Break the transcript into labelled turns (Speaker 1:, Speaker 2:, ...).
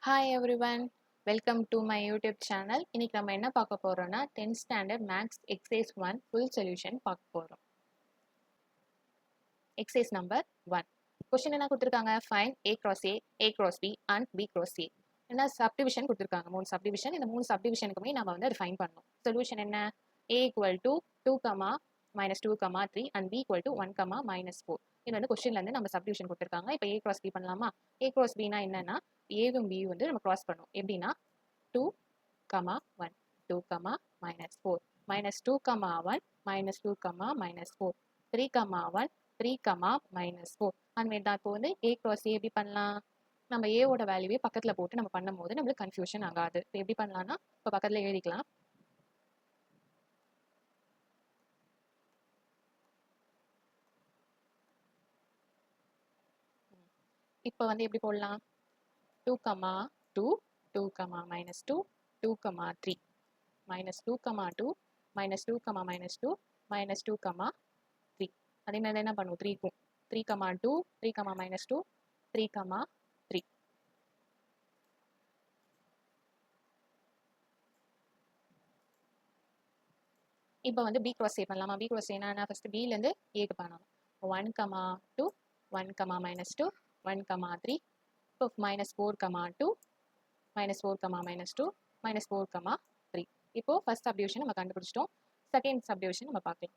Speaker 1: Hi everyone, welcome to my YouTube channel. இன்னைக்கு நம்ம என்ன பார்க்க போறோம்னா 10th standard maths exercise 1 full solution பார்க்க போறோம். Exercise number 1. Question என்ன கொடுத்திருக்காங்க? Find A cross A cross B and B cross A. என்ன subdivision கொடுத்திருக்காங்க? மூணு subdivision. இந்த மூணு subdivisionக்குமே நாம வந்து define பண்ணணும். Solution என்ன? A equal to 2, minus 2, 3 and B equal to 1, minus 4. இது வந்து கொஸ்டின்ல இருந்து நம்ம சப்டிவிஷன் கொடுத்திருக்காங்க. இப்போ A cross B பண்ணலாமா? A cross B னா என்னன்னா ஏவும் B வந்து நம்ம cross பண்ணோம். எப்படின்னா 2, 1, 2, minus 4, minus 2, 1, minus 2, minus 4, 3, 1, 3, minus 4. And தான் இப்போ வந்து A cross A எப்படி பண்ணலாம்? நம்ம A ஓட வேல்யூவே பக்கத்துல போட்டு நம்ம பண்ணும்போது நம்மளுக்கு கன்ஃபியூஷன் ஆகாது. இப்போ எப்படி பண்ணலாம்னா இப்போ பக்கத்துல எழுதிக்கலாம். இப்போ வந்து எப்படி போடலாம்? 2, 2, 2, minus 2, 2, 3, minus 2, 2, minus 2, minus 2, minus 2, 3. அதே மாதிரி என்ன பண்ணுவோம்? 3 க்கும் 3, 2, 3, minus 2, 3, 3. இப்போ வந்து B cross A பண்ணலாமா? B cross A என்ன? ஃபர்ஸ்ட் B ல இருந்து A க்கு பண்ணணும். 1, 2, 1, minus 2, 1, 3. இப்போ minus 4, 2, minus 4, minus 2, minus 4, 3. இப்போ ஃபர்ஸ்ட் சப்டிவிஷன் நம்ம கண்டுபிடிச்சிட்டோம். செகண்ட் சப்டிவிஷன் நம்ம பார்க்கலாம்.